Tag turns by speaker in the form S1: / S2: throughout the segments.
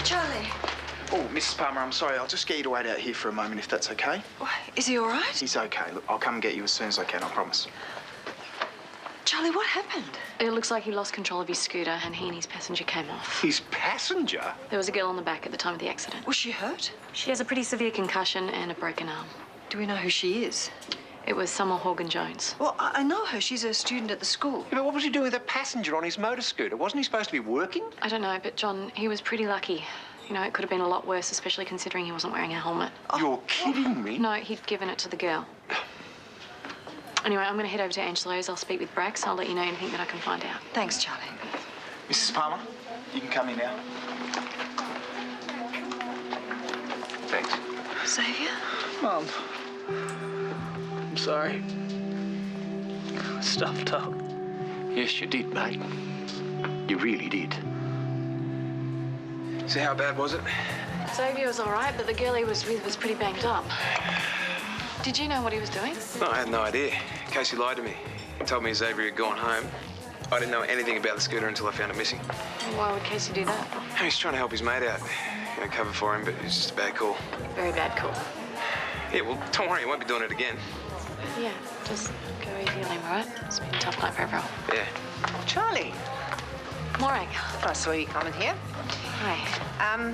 S1: Charlie.
S2: Oh, Mrs. Palmer, I'm sorry. I'll just get you to wait out here for a moment, if that's okay.
S1: Is he all right?
S2: He's okay. Look, I'll come and get you as soon as I can, I promise.
S1: Charlie, what happened?
S3: It looks like he lost control of his scooter and he and his passenger came off.
S4: His passenger?
S3: There was a girl on the back at the time of the accident.
S1: Was she hurt?
S3: She has a pretty severe concussion and a broken arm.
S1: Do we know who she is?
S3: It was Summer Horgan-Jones.
S1: Well, I know her. She's a student at the school.
S4: Yeah, but what was he doing with a passenger on his motor scooter? Wasn't he supposed to be working?
S3: I don't know, but John, he was pretty lucky. You know, it could have been a lot worse, especially considering he wasn't wearing a helmet.
S4: You're kidding me?
S3: No, he'd given it to the girl. Anyway, I'm going to head over to Angelo's. I'll speak with Brax. I'll let you know anything that I can find out.
S1: Thanks, Charlie.
S2: Mrs. Palmer, you can come in now.
S4: Thanks.
S1: Xavier?
S5: Mum, I'm sorry. I stuffed up.
S4: Yes, you did, mate. You really did.
S6: So how bad was it?
S3: Xavier was all right, but the girl he was with was pretty banged up. Did you know what he was doing?
S6: No, I had no idea. Casey lied to me. He told me Xavier had gone home. I didn't know anything about the scooter until I found it missing.
S3: Why would Casey do that?
S6: He's trying to help his mate out. You know, cover for him, but it's just a bad call.
S3: Very bad call.
S6: Yeah, well, don't worry, he won't be doing it again.
S3: Yeah, just go easy on him, all right? It's been a tough night for everyone.
S6: Yeah.
S7: Charlie,
S3: Morag.
S7: I saw you coming here.
S3: Hi.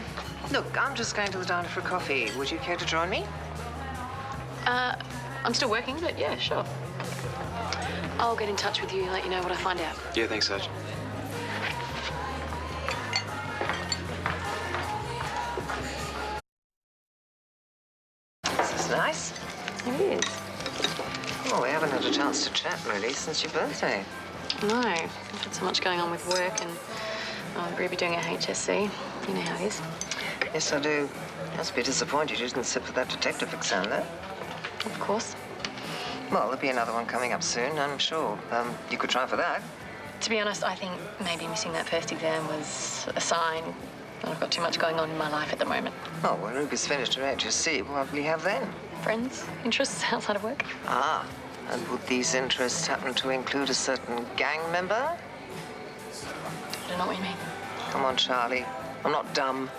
S7: Look, I'm just going to the diner for coffee. Would you care to join me?
S3: I'm still working, but yeah, sure. I'll get in touch with you and let you know what I find out.
S6: Yeah, thanks, Sergeant.
S7: This is nice.
S3: It is.
S7: Oh, we haven't had a chance to chat, really, since your birthday.
S3: No, I've had so much going on with work and Ruby doing her HSC. You know how it is.
S7: Yes, I do. Must be disappointed you didn't sit for that detective exam, though.
S3: Of course.
S7: Well, there'll be another one coming up soon, I'm sure. You could try for that.
S3: To be honest, I think maybe missing that first exam was a sign that I've got too much going on in my life at the moment.
S7: Oh, when Ruby's finished her HSC, what will you have then?
S3: Friends, interests outside of work.
S7: Ah, and would these interests happen to include a certain gang member?
S3: I don't know what you mean.
S7: Come on, Charlie. I'm not dumb.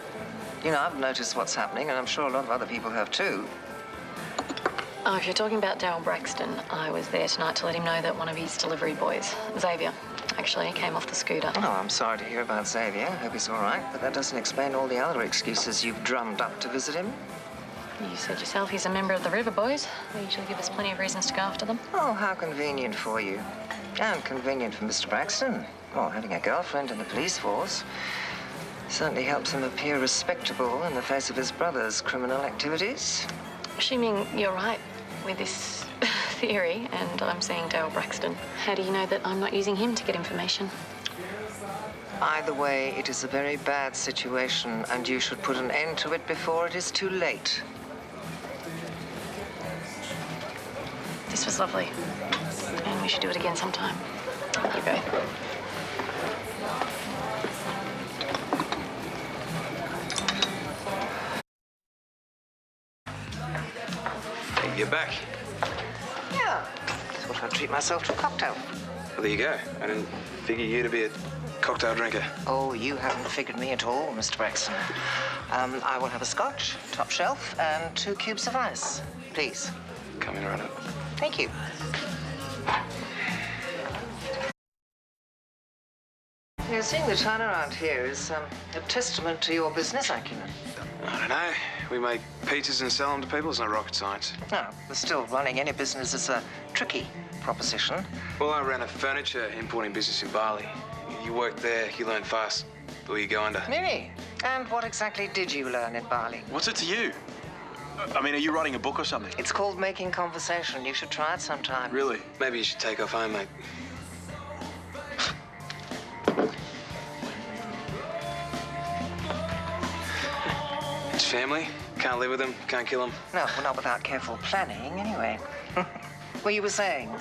S7: You know, I've noticed what's happening, and I'm sure a lot of other people have too.
S3: Oh, if you're talking about Daryl Braxton, I was there tonight to let him know that one of his delivery boys, Xavier, actually came off the scooter.
S7: Oh, I'm sorry to hear about Xavier. I hope he's all right, but that doesn't explain all the other excuses you've drummed up to visit him.
S3: You said yourself he's a member of the River Boys. They usually give us plenty of reasons to go after them.
S7: Oh, how convenient for you. And convenient for Mr. Braxton. Well, having a girlfriend in the police force certainly helps him appear respectable in the face of his brother's criminal activities.
S3: Assuming you're right with this theory, and I'm seeing Daryl Braxton, how do you know that I'm not using him to get information?
S7: Either way, it is a very bad situation, and you should put an end to it before it is too late.
S3: This was lovely, and we should do it again sometime. You both.
S6: Hey, you're back.
S7: Yeah. Thought I'd treat myself to a cocktail.
S6: Well, there you go. I didn't figure you to be a cocktail drinker.
S7: Oh, you haven't figured me at all, Mr. Braxton. I will have a scotch, top shelf, and 2 cubes of ice, please.
S6: Coming right up.
S7: Thank you. You're seeing the turnaround here is a testament to your business acumen.
S6: I don't know. We make pizzas and sell them to people. It's not rocket science.
S7: No, but still, running any business is a tricky proposition.
S6: Well, I ran a furniture importing business in Bali. You work there, you learn fast, or you go under.
S7: Really? And what exactly did you learn in Bali?
S5: What's it to you? I mean, are you writing a book or something?
S7: It's called making conversation. You should try it sometime.
S5: Really?
S6: Maybe you should take off home, mate. It's family. Can't live with them, can't kill them.
S7: No, well, not without careful planning, anyway. Well, you were saying,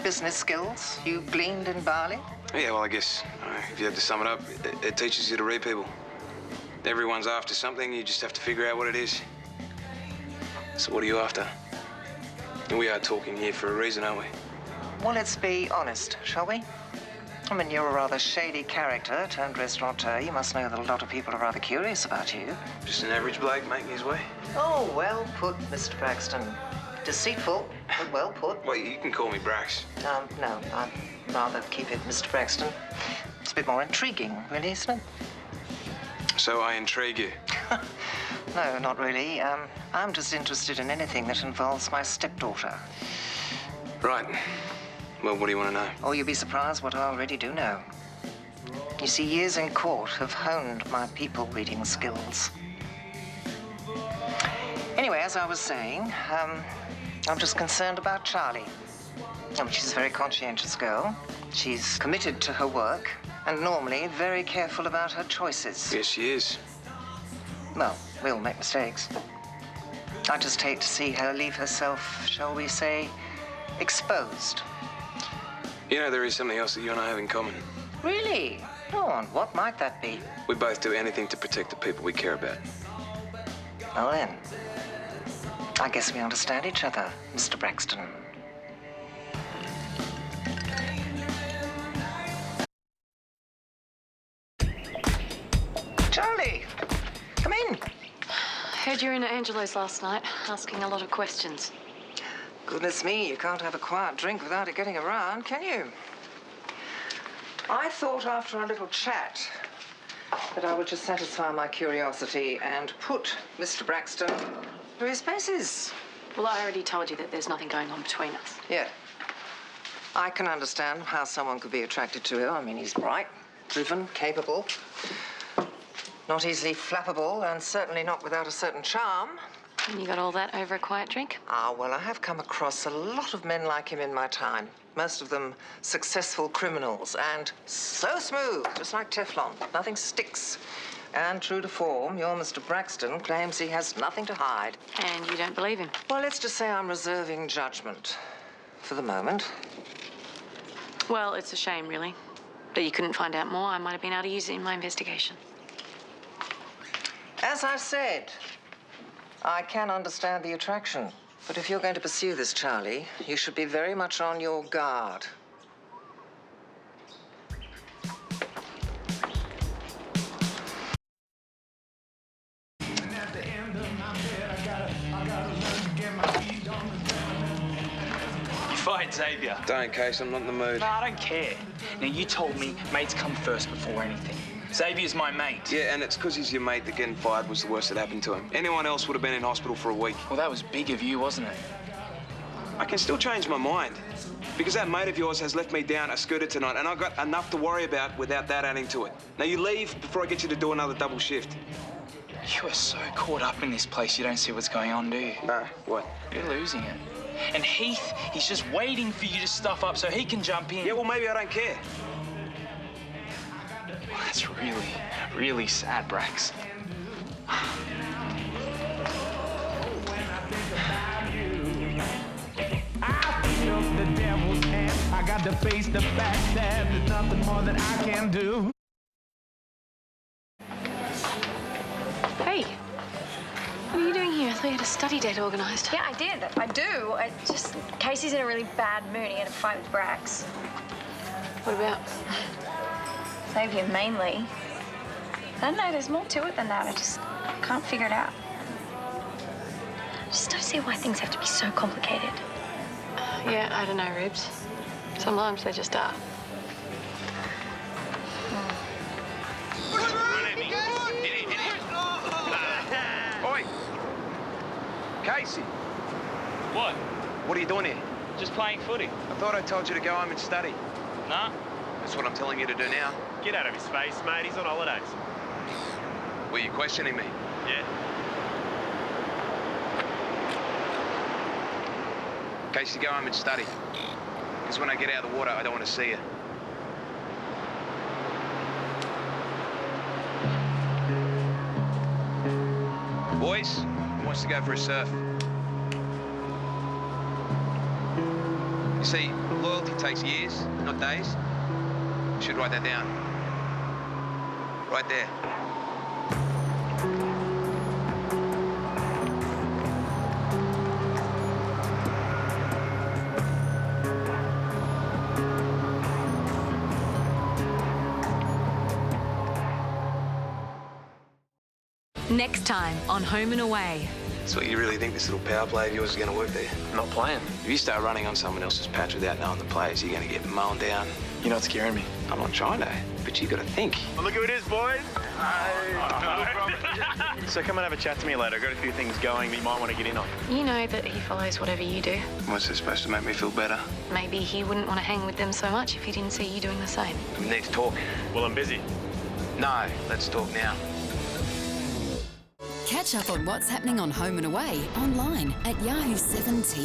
S7: business skills you gleaned in Bali?
S6: Yeah, well, I guess if you had to sum it up, it teaches you to read people. Everyone's after something, you just have to figure out what it is. So what are you after? And we are talking here for a reason, aren't we?
S7: Well, let's be honest, shall we? I mean, you're a rather shady character turned restaurateur. You must know that a lot of people are rather curious about you.
S6: Just an average bloke making his way.
S7: Oh, well put, Mr. Braxton. Deceitful, but well put.
S6: Well, you can call me Brax.
S7: No, I'd rather keep it Mr. Braxton. It's a bit more intriguing, really, isn't it?
S6: So I intrigue you.
S7: No, not really. I'm just interested in anything that involves my stepdaughter.
S6: Right. Well, what do you want to know?
S7: Oh, you'll be surprised what I already do know. You see, years in court have honed my people-reading skills. Anyway, as I was saying, I'm just concerned about Charlie. She's a very conscientious girl. She's committed to her work and normally very careful about her choices.
S6: Yes, she is.
S7: Well, we all make mistakes. I just hate to see her leave herself, shall we say, exposed.
S6: You know, there is something else that you and I have in common.
S7: Really? Go on, what might that be?
S6: We both do anything to protect the people we care about.
S7: Well then, I guess we understand each other, Mr. Braxton. Charlie, come in.
S3: Heard you were in at Angelo's last night, asking a lot of questions.
S7: Goodness me, you can't have a quiet drink without it getting around, can you? I thought after our little chat that I would just satisfy my curiosity and put Mr. Braxton through his paces.
S3: Well, I already told you that there's nothing going on between us.
S7: Yeah. I can understand how someone could be attracted to him. I mean, he's bright, driven, capable, not easily flappable, and certainly not without a certain charm.
S3: And you got all that over a quiet drink?
S7: Well, I have come across a lot of men like him in my time. Most of them successful criminals and so smooth, just like Teflon. Nothing sticks. And true to form, your Mr. Braxton claims he has nothing to hide.
S3: And you don't believe him?
S7: Well, let's just say I'm reserving judgment for the moment.
S3: Well, it's a shame, really, that you couldn't find out more. I might have been able to use it in my investigation.
S7: As I've said, I can understand the attraction. But if you're going to pursue this, Charlie, you should be very much on your guard.
S5: You fight Xavier.
S6: Don't, Case. I'm not in the mood.
S5: No, I don't care. Now, you told me mates come first before anything. Xavier's my mate.
S6: Yeah, and it's because he's your mate that getting fired was the worst that happened to him. Anyone else would have been in hospital for a week.
S5: Well, that was big of you, wasn't it?
S6: I can still change my mind. Because that mate of yours has left me down a scooter tonight, and I've got enough to worry about without that adding to it. Now, you leave before I get you to do another double shift.
S5: You are so caught up in this place, you don't see what's going on, do you?
S6: No, what?
S5: You're losing it. And Heath, he's just waiting for you to stuff up so he can jump in.
S6: Yeah, well, maybe I don't care.
S5: Well, that's really, really sad, Brax.
S8: The devil's hand. I got to face the fact that there's nothing more that I can do.
S3: Hey, what are you doing here? I thought you had a study date organised.
S9: Yeah, I did. I do. Casey's in a really bad mood. He had a fight with Brax.
S3: What about?
S9: Xavier, mainly. I don't know, there's more to it than that. I just can't figure it out. I just don't see why things have to be so complicated.
S3: Yeah, I don't know, Ribs. Sometimes they just are.
S6: Oi! Casey!
S10: What?
S6: What are you doing here?
S10: Just playing footy.
S6: I thought I told you to go home and study.
S10: Nah.
S6: That's what I'm telling you to do now.
S10: Get out of his face, mate. He's on holidays.
S6: Were you questioning me?
S10: Yeah.
S6: Casey, go home and study. Because when I get out of the water, I don't want to see you. Boys, who wants to go for a surf? You see, loyalty takes years, not days. You should write that down. Right there.
S11: Next time on Home and Away.
S6: So you really think this little power play of yours is going to work there?
S4: Not playing.
S6: If you start running on someone else's patch without knowing the players, you're going to get mown down.
S4: You're not scaring me.
S6: I'm not trying to, but you got to think.
S10: Well, look who it is, boys. So come and have a chat to me later. I've got a few things going that you might want to get in on.
S3: You know that he follows whatever you do.
S6: What's this supposed to make me feel better?
S3: Maybe he wouldn't want to hang with them so much if he didn't see you doing the same.
S6: We need to talk.
S10: Well, I'm busy.
S6: No, let's talk now.
S11: Catch up on what's happening on Home and Away online at Yahoo 7 TV.